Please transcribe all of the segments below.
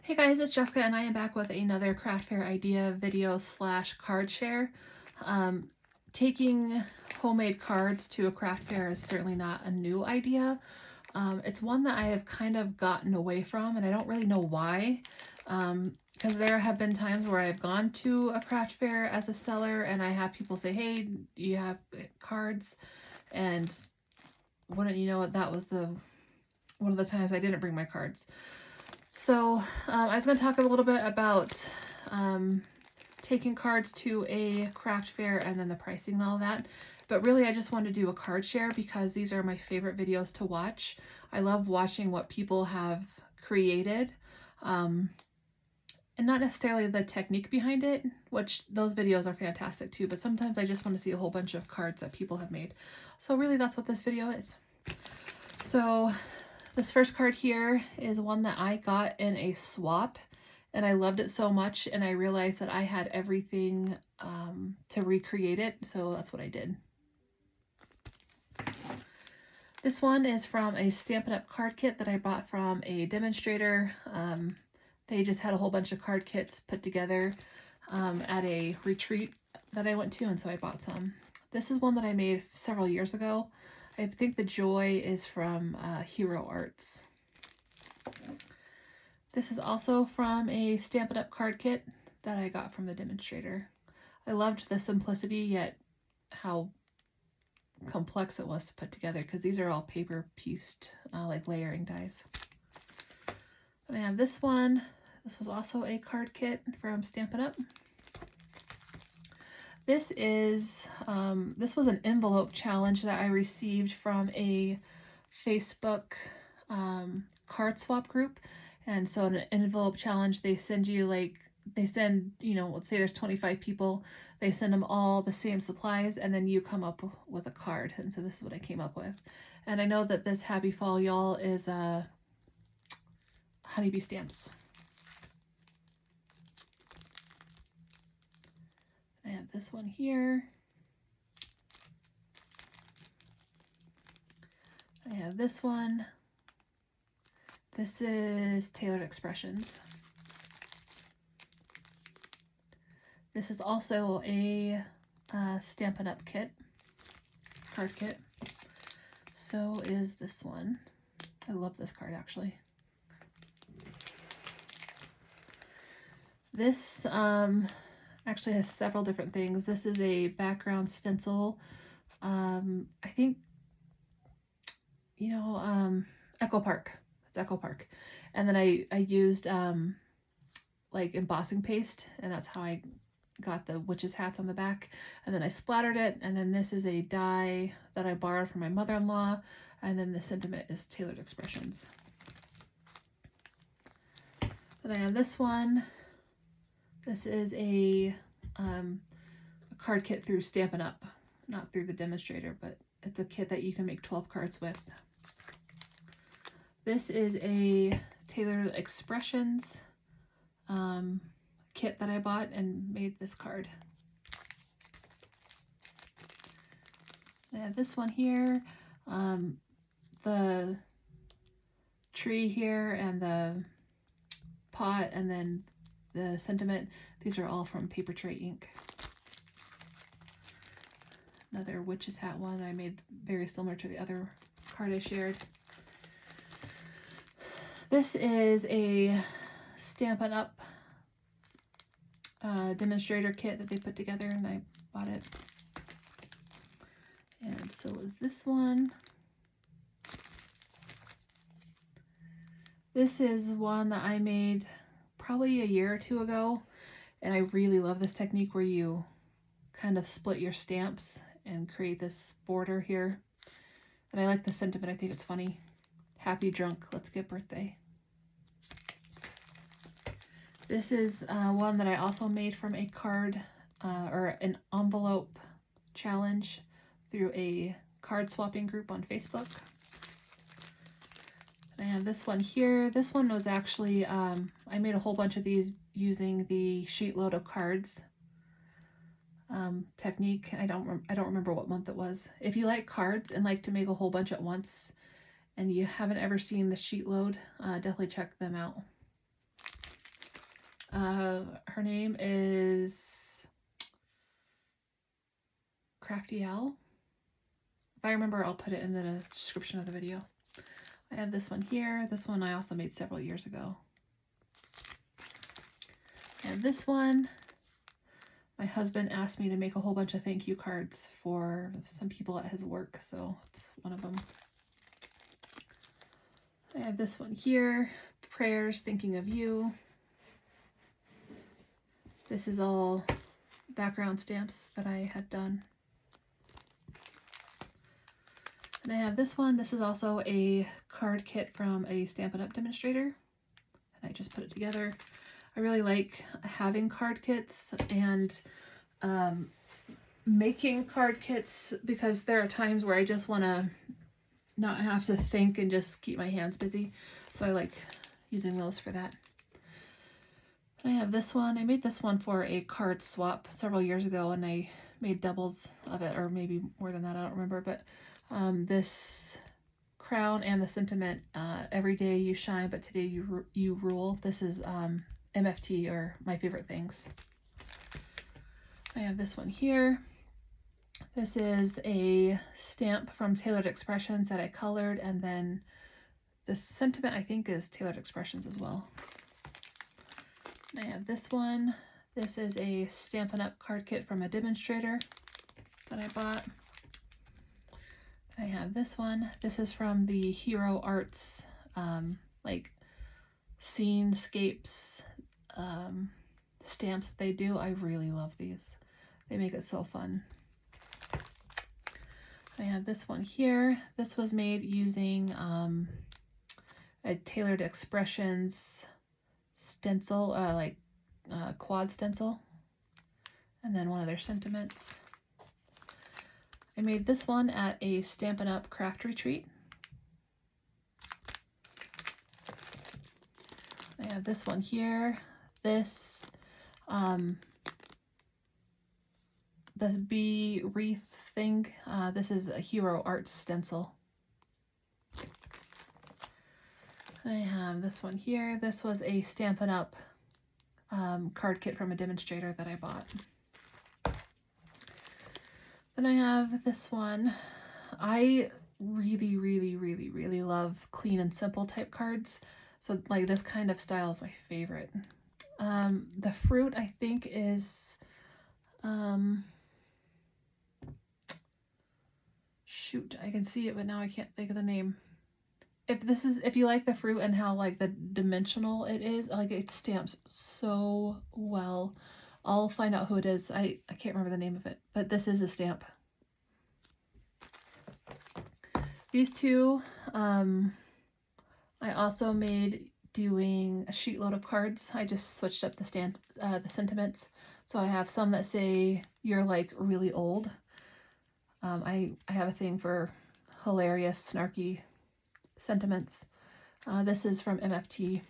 Hey guys, it's Jessica and I am back with another craft fair idea video slash card share. Um, Taking homemade cards to a craft fair is certainly not a new idea. It's one that I have kind of gotten away from, and I don't really know why. Because there have been times where I've gone to a craft fair as a seller and I have people say, hey, do you have cards? And wouldn't you know it, that was one of the times I didn't bring my cards. So I was going to talk a little bit about taking cards to a craft fair and then the pricing and all that. But really, I just wanted to do a card share because these are my favorite videos to watch. I love watching what people have created, and not necessarily the technique behind it, which those videos are fantastic too, but sometimes I just want to see a whole bunch of cards that people have made. So really, that's what this video is. So this first card here is one that I got in a swap, and I loved it so much, and I realized that I had everything to recreate it, so that's what I did. This one is from a Stampin' Up! Card kit that I bought from a demonstrator. They just had a whole bunch of card kits put together at a retreat that I went to, and so I bought some. This is one that I made several years ago. I think the Joy is from Hero Arts. This is also from a Stampin' Up! Card kit that I got from the demonstrator. I loved the simplicity, yet how complex it was to put together, because these are all paper pieced, like layering dies. Then I have this one. This was also a card kit from Stampin' Up! This is, this was an envelope challenge that I received from a Facebook card swap group. And so in an envelope challenge, they send you let's say there's 25 people, they send them all the same supplies, and then you come up with a card. And so this is what I came up with. And I know that this Happy Fall Y'all is honeybee stamps. I have this one here. I have this one. This is Tailored Expressions. This is also a Stampin' Up! Kit, card kit. So is this one. I love this card, actually. This actually has several different things. This is a background stencil. I think, Echo Park. It's Echo Park. And then I used like embossing paste, and that's how I got the witches hats on the back. And then I splattered it, and then this is a die that I borrowed from my mother-in-law, and then the sentiment is Tailored Expressions. Then I have this one. This is a card kit through Stampin' Up! Not through the demonstrator, but it's a kit that you can make 12 cards with. This is a Tailored Expressions kit that I bought and made this card. I have this one here, the tree here and the pot, and then the sentiment. These are all from Paper Tray Ink. Another witch's hat one I made very similar to the other card I shared. This is a Stampin' Up! Demonstrator kit that they put together, and I bought it. And so is this one. This is one that I made probably a year or two ago, and I really love this technique where you kind of split your stamps and create this border here. And I like the sentiment. I think it's funny. Happy drunk, let's get birthday. This is one that I also made from a card or an envelope challenge through a card swapping group on Facebook. And I have this one here. This one was actually, I made a whole bunch of these using the sheet load of cards technique. I don't remember what month it was. If you like cards and like to make a whole bunch at once and you haven't ever seen the sheet load, definitely check them out. Her name is Crafty Owl. If I remember, I'll put it in the description of the video. I have this one here. This one I also made several years ago. I have this one. My husband asked me to make a whole bunch of thank you cards for some people at his work, so it's one of them. I have this one here, prayers thinking of you. This is all background stamps that I had done. And I have this one. This is also a card kit from a Stampin' Up! Demonstrator. And I just put it together. I really like having card kits and making card kits because there are times where I just want to not have to think and just keep my hands busy. So I like using those for that. And I have this one. I made this one for a card swap several years ago, and I made doubles of it, or maybe more than that, I don't remember. But this crown and the sentiment, every day you shine, but today you rule. This is MFT, or My Favorite Things. I have this one here. This is a stamp from Tailored Expressions that I colored, and then the sentiment I think is Tailored Expressions as well. I have this one. This is a Stampin' Up! Card kit from a demonstrator that I bought. I have this one. This is from the Hero Arts, like scenescapes stamps that they do. I really love these. They make it so fun. I have this one here. This was made using a Tailored Expressions stencil, quad stencil, and then one of their sentiments. I made this one at a Stampin' Up! Craft retreat. I have this one here. This this bee wreath thing. This is a Hero Arts stencil. I have this one here. This was a Stampin' Up! Card kit from a demonstrator that I bought. Then I have this one. I really love clean and simple type cards. So like this kind of style is my favorite. The fruit I think is, shoot, I can see it, but now I can't think of the name. If you like the fruit and how like the dimensional it is, like it stamps so well. I'll find out who it is. I can't remember the name of it, but this is a stamp. These two, I also made doing a sheet load of cards. I just switched up the sentiments. So I have some that say you're like really old. I have a thing for hilarious, snarky sentiments. This is from MFT.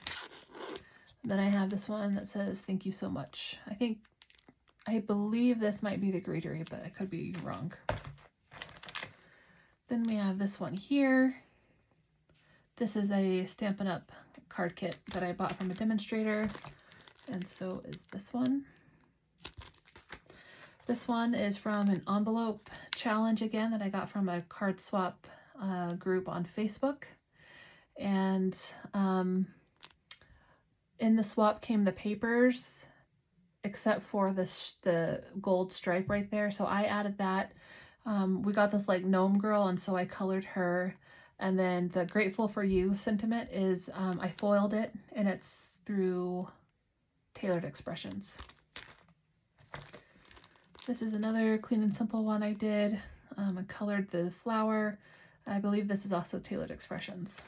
Then I have this one that says thank you so much. I believe this might be the Greetery, but I could be wrong. Then we have this one here. This is a Stampin' Up! Card kit that I bought from a demonstrator, and so is this one. This one is from an envelope challenge again that I got from a card swap group on Facebook. And in the swap came the papers, except for the gold stripe right there. So I added that. We got this like gnome girl, and so I colored her. And then the Grateful for You sentiment is, I foiled it, and it's through Tailored Expressions. This is another clean and simple one I did. I colored the flower. I believe this is also Tailored Expressions.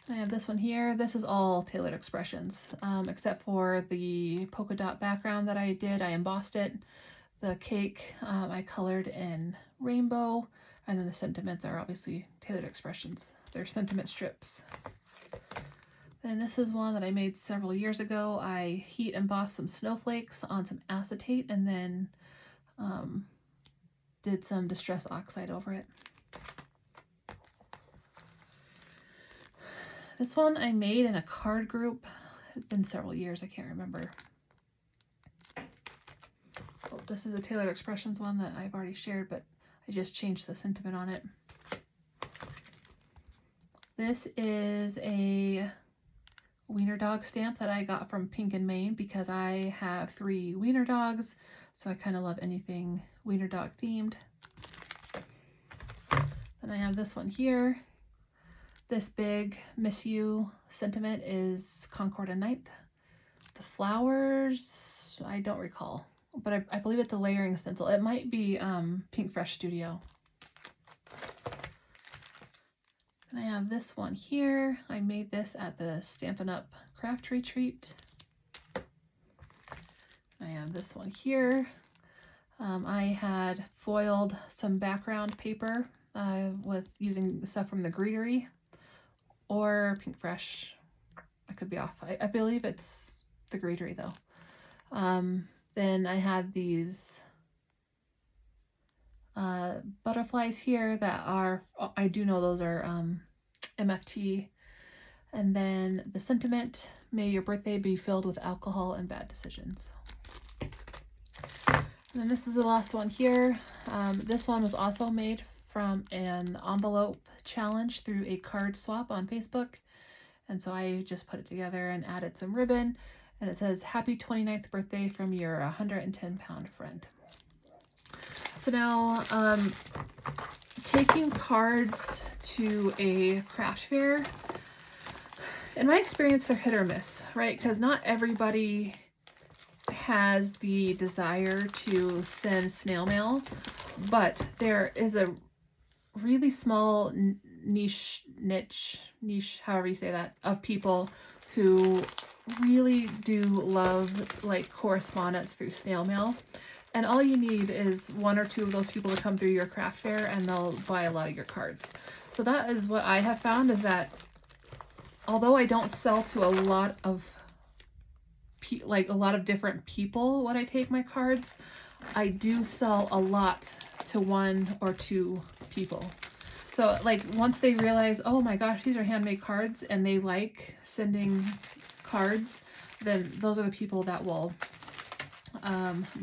I have this one here. This is all Tailored Expressions, except for the polka dot background that I did. I embossed it. The cake I colored in rainbow, and then the sentiments are obviously Tailored Expressions. They're sentiment strips. Then this is one that I made several years ago. I heat embossed some snowflakes on some acetate and then did some Distress Oxide over it. This one I made in a card group. It's been several years, I can't remember. Oh, this is a Tailored Expressions one that I've already shared, but I just changed the sentiment on it. This is a wiener dog stamp that I got from Pink and Maine because I have 3 wiener dogs, so I kind of love anything wiener dog themed. Then I have this one here. This big Miss You sentiment is Concord and Ninth. The flowers, I don't recall, but I believe it's a layering stencil. It might be Pink Fresh Studio. And I have this one here. I made this at the Stampin' Up! Craft Retreat. I have this one here. I had foiled some background paper with using stuff from the Greetery or Pink Fresh. I could be off. I believe it's the Greetery though. Then I had these butterflies here that are, I do know those are MFT. And then the sentiment, may your birthday be filled with alcohol and bad decisions. And then this is the last one here. This one was also made from an envelope challenge through a card swap on Facebook. And so I just put it together and added some ribbon. And it says, happy 29th birthday from your 110-pound friend. So now, taking cards to a craft fair, in my experience, they're hit or miss, right? Because not everybody has the desire to send snail mail, but there is a really small niche, however you say that, of people who really do love like correspondence through snail mail. And all you need is 1 or 2 of those people to come through your craft fair and they'll buy a lot of your cards. So that is what I have found, is that although I don't sell to a lot of different people when I take my cards, I do sell a lot to 1 or 2 people. So like once they realize, oh my gosh, these are handmade cards and they like sending cards, then those are the people that will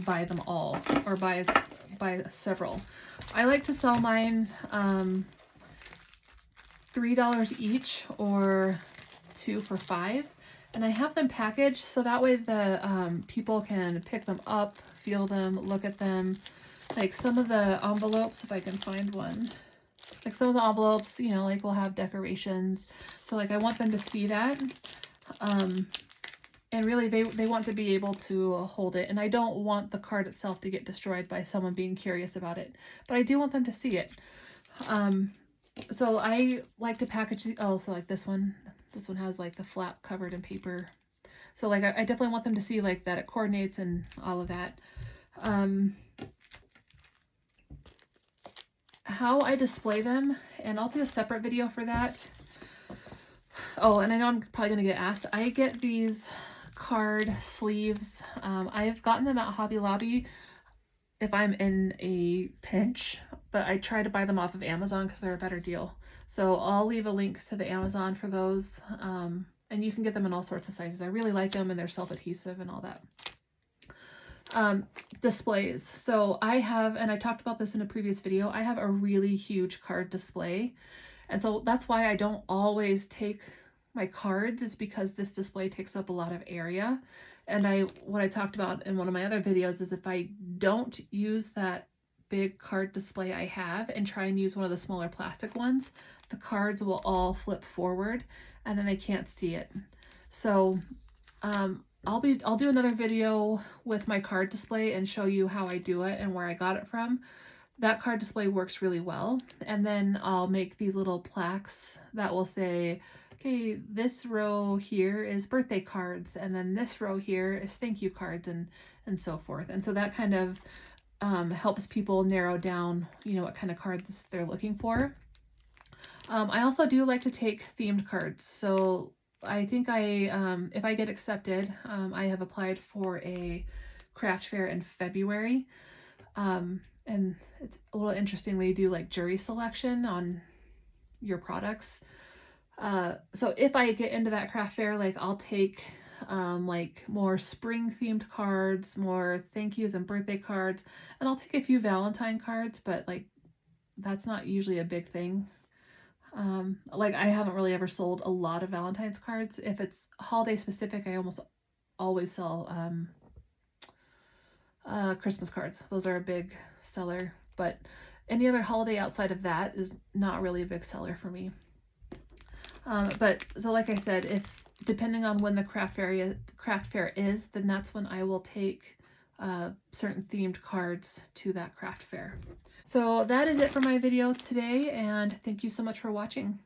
buy them all or buy several. I like to sell mine $3 each or 2 for $5, and I have them packaged so that way the people can pick them up, feel them, look at them. Like some of the envelopes, if I can find one, like some of the envelopes, you know, like will have decorations, so like I want them to see that. And really they want to be able to hold it, and I don't want the card itself to get destroyed by someone being curious about it, but I do want them to see it. So I like to package the, oh, so like this one has like the flap covered in paper. So like I definitely want them to see like that it coordinates and all of that. How I display them, and I'll do a separate video for that. Oh, and I know I'm probably going to get asked. I get these card sleeves. I've gotten them at Hobby Lobby if I'm in a pinch, but I try to buy them off of Amazon because they're a better deal. So I'll leave a link to the Amazon for those, and you can get them in all sorts of sizes. I really like them, and they're self-adhesive and all that. Displays. So I have, and I talked about this in a previous video, I have a really huge card display. And so that's why I don't always take my cards, is because this display takes up a lot of area. And what I talked about in one of my other videos is if I don't use that big card display I have and try and use one of the smaller plastic ones, the cards will all flip forward and then they can't see it. So I'll do another video with my card display and show you how I do it and where I got it from. That card display works really well. And then I'll make these little plaques that will say, okay, this row here is birthday cards, and then this row here is thank you cards, and so forth. And so that kind of helps people narrow down, you know, what kind of cards they're looking for. I also do like to take themed cards. So I think if I get accepted, I have applied for a craft fair in February. And it's a little interestingly do like jury selection on your products. So if I get into that craft fair, like I'll take like more spring themed cards, more thank yous and birthday cards, and I'll take a few Valentine cards, but like that's not usually a big thing. Like I haven't really ever sold a lot of Valentine's cards. If it's holiday specific, I almost always sell Christmas cards. Those are a big seller, but any other holiday outside of that is not really a big seller for me. But so like I said, if depending on when the craft fair is, then that's when I will take certain themed cards to that craft fair. So that is it for my video today, and thank you so much for watching.